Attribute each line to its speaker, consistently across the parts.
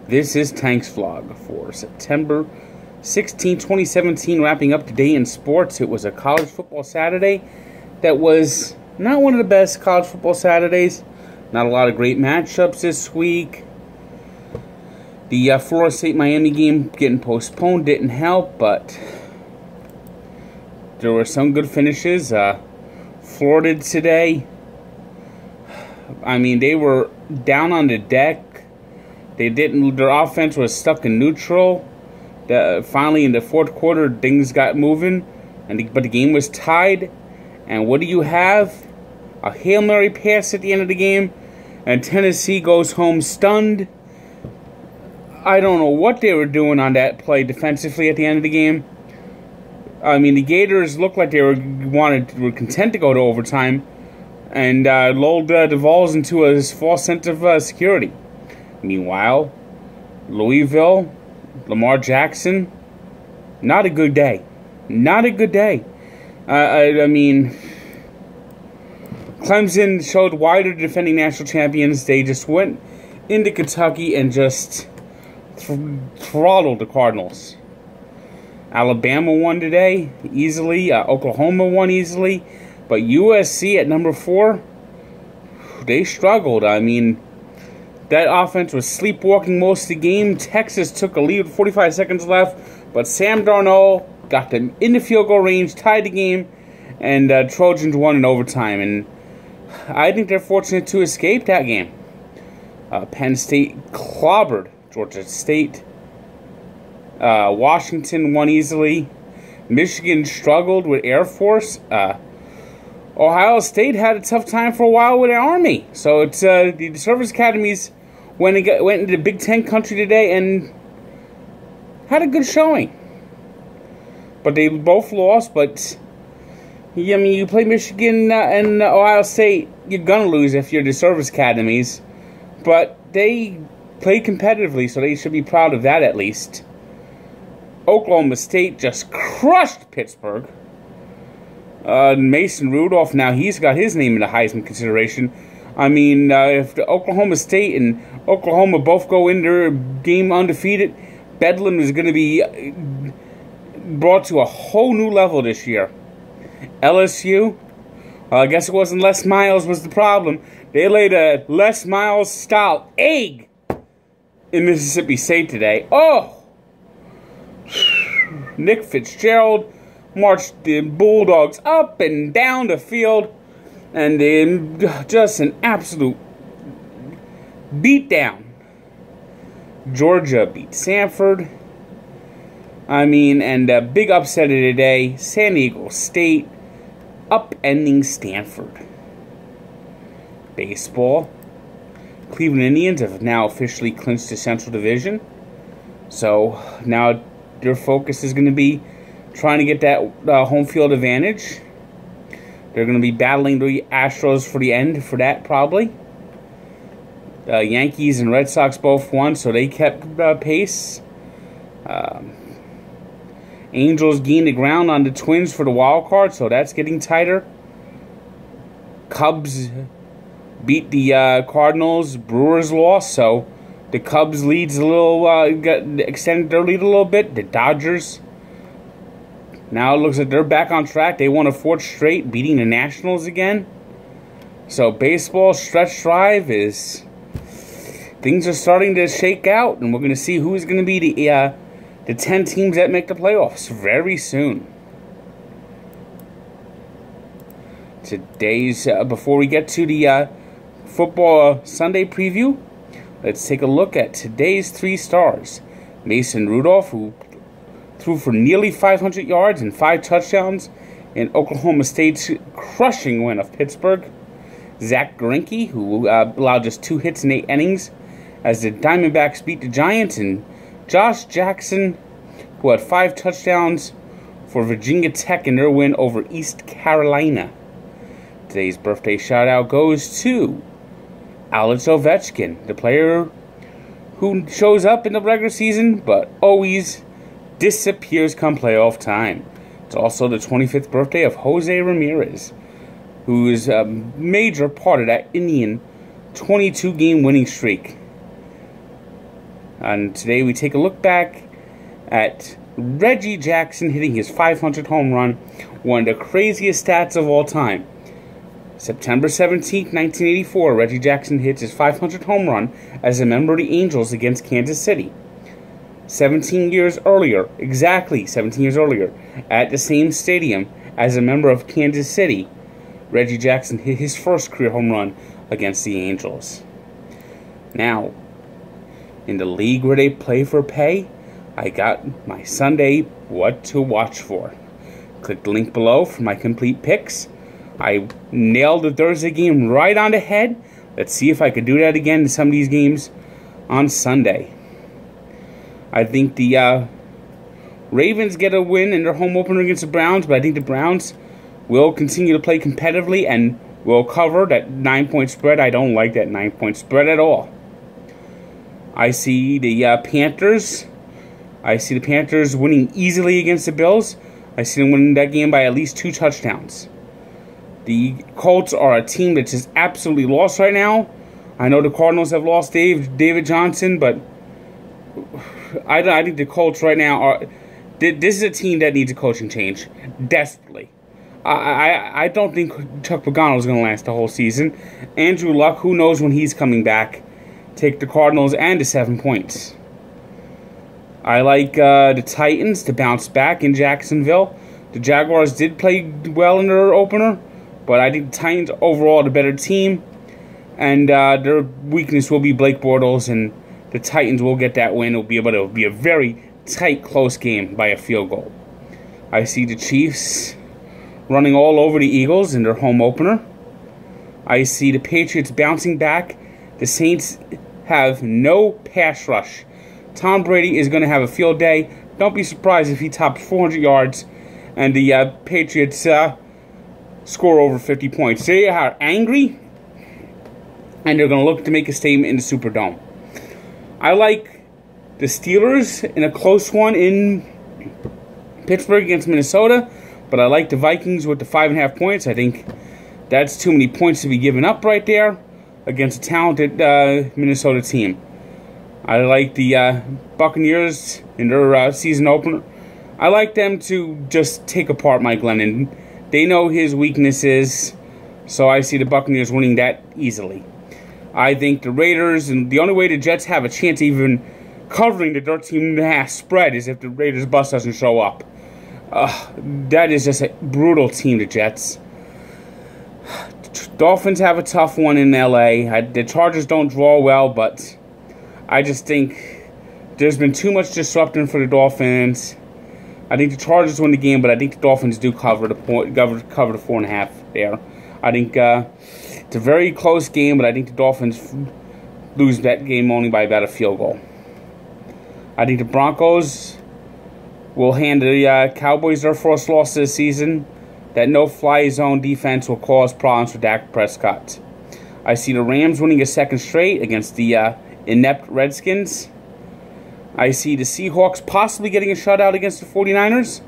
Speaker 1: This is Tank's vlog for September 16, 2017, wrapping up today in sports. It was a college football Saturday that was not one of the best college football Saturdays. Not a lot of great matchups this week. The Florida State-Miami game getting postponed didn't help, but there were some good finishes. Florida today, I mean, they were down on the deck. Their offense was stuck in neutral. Finally, in the fourth quarter, things got moving, but the game was tied. And what do you have? A Hail Mary pass at the end of the game, and Tennessee goes home stunned. I don't know what they were doing on that play defensively at the end of the game. I mean, the Gators looked like they were content to go to overtime, and lulled the Vols into a false sense of security. Meanwhile, Louisville, Lamar Jackson, not a good day. Not a good day. I mean, Clemson showed why they're defending national champions. They just went into Kentucky and just throttled the Cardinals. Alabama won today easily. Oklahoma won easily. But USC at number 4, they struggled. I mean, that offense was sleepwalking most of the game. Texas took a lead with 45 seconds left, but Sam Darnold got them in the field goal range, tied the game, and Trojans won in overtime. And I think they're fortunate to escape that game. Penn State clobbered Georgia State. Washington won easily. Michigan struggled with Air Force. Ohio State had a tough time for a while with their Army. So it's the service academies went into Big Ten country today and had a good showing. But they both lost. But I mean, you play Michigan and Ohio State, you're gonna lose if you're the service academies. But they played competitively, so they should be proud of that at least. Oklahoma State just crushed Pittsburgh. Mason Rudolph, now he's got his name in the Heisman consideration. I mean, if the Oklahoma State and Oklahoma both go in their game undefeated, Bedlam is going to be brought to a whole new level this year. LSU, I guess it wasn't Les Miles was the problem. They laid a Les Miles style egg in Mississippi State today. Oh! Nick Fitzgerald marched the Bulldogs up and down the field, and then just an absolute beatdown. Georgia beat Samford. I mean, and a big upset of the day, San Diego State upending Stanford. Baseball. Cleveland Indians have now officially clinched the Central Division. So now their focus is going to be trying to get that home field advantage. They're going to be battling the Astros for the end for that, probably. Yankees and Red Sox both won, so they kept pace. Angels gained the ground on the Twins for the wild card, so that's getting tighter. Cubs beat the Cardinals. Brewers lost, so the Cubs leads a little, extended their lead a little bit. The Dodgers, now it looks like they're back on track. They won a 4th straight, beating the Nationals again. So baseball stretch drive is, things are starting to shake out, and we're going to see who's going to be the 10 teams that make the playoffs very soon. Today's, before we get to the football Sunday preview, let's take a look at today's 3 stars. Mason Rudolph, who threw for nearly 500 yards and 5 touchdowns in Oklahoma State's crushing win of Pittsburgh. Zach Greinke, who allowed just 2 hits in 8 innings as the Diamondbacks beat the Giants. And Josh Jackson, who had 5 touchdowns for Virginia Tech in their win over East Carolina. Today's birthday shout-out goes to Alex Ovechkin, the player who shows up in the regular season but always disappears come playoff time. It's also the 25th birthday of Jose Ramirez, who is a major part of that Indian 22-game winning streak. And today we take a look back at Reggie Jackson hitting his 500th home run, one of the craziest stats of all time. September 17th, 1984, Reggie Jackson hits his 500th home run as a member of the Angels against Kansas City. 17 years earlier, exactly 17 years earlier, at the same stadium as a member of Kansas City, Reggie Jackson hit his first career home run against the Angels. Now, in the league where they play for pay, I got my Sunday what to watch for. Click the link below for my complete picks. I nailed the Thursday game right on the head. Let's see if I could do that again in some of these games on Sunday. I think the Ravens get a win in their home opener against the Browns, but I think the Browns will continue to play competitively and will cover that 9-point spread. I don't like that 9-point spread at all. I see the Panthers. I see the Panthers winning easily against the Bills. I see them winning that game by at least 2 touchdowns. The Colts are a team that's just absolutely lost right now. I know the Cardinals have lost David Johnson, but I think the Colts right now are... This is a team that needs a coaching change desperately. I don't think Chuck Pagano is going to last the whole season. Andrew Luck, who knows when he's coming back. Take the Cardinals and the 7 points. I like the Titans to bounce back in Jacksonville. The Jaguars did play well in their opener, but I think the Titans overall are the better team. And their weakness will be Blake Bortles, and the Titans will get that win. It'll be a very tight, close game by a field goal. I see the Chiefs running all over the Eagles in their home opener. I see the Patriots bouncing back. The Saints have no pass rush. Tom Brady is going to have a field day. Don't be surprised if he tops 400 yards and the Patriots score over 50 points. They are angry, and they're going to look to make a statement in the Superdome. I like the Steelers in a close one in Pittsburgh against Minnesota, but I like the Vikings with the 5.5 points. I think that's too many points to be given up right there against a talented Minnesota team. I like the Buccaneers in their season opener. I like them to just take apart Mike Glennon. They know his weaknesses, so I see the Buccaneers winning that easily. I think the Raiders, and the only way the Jets have a chance even covering the 13.5 spread is if the Raiders bus doesn't show up. That is just a brutal team, the Jets. Dolphins have a tough one in LA. The Chargers don't draw well, but I just think there's been too much disruption for the Dolphins. I think the Chargers win the game, but I think the Dolphins do cover the 4.5 there. I think it's a very close game, but I think the Dolphins lose that game only by about a field goal. I think the Broncos will hand the Cowboys their first loss this season. That no-fly zone defense will cause problems for Dak Prescott. I see the Rams winning a second straight against the inept Redskins. I see the Seahawks possibly getting a shutout against the 49ers.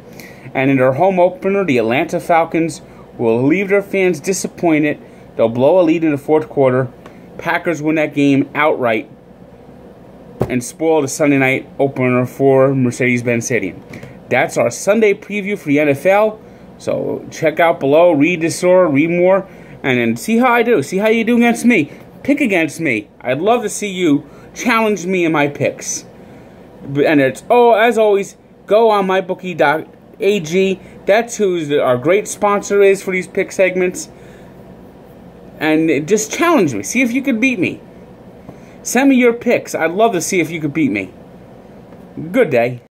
Speaker 1: And in their home opener, the Atlanta Falcons will leave their fans disappointed. They'll blow a lead in the fourth quarter. Packers win that game outright and spoil the Sunday night opener for Mercedes-Benz Stadium. That's our Sunday preview for the NFL. So check out below, read the story, read more, and then see how I do. See how you do against me. Pick against me. I'd love to see you challenge me in my picks. And it's, as always, go on mybookie.ag. That's who our great sponsor is for these pick segments. And just challenge me. See if you could beat me. Send me your picks. I'd love to see if you could beat me. Good day.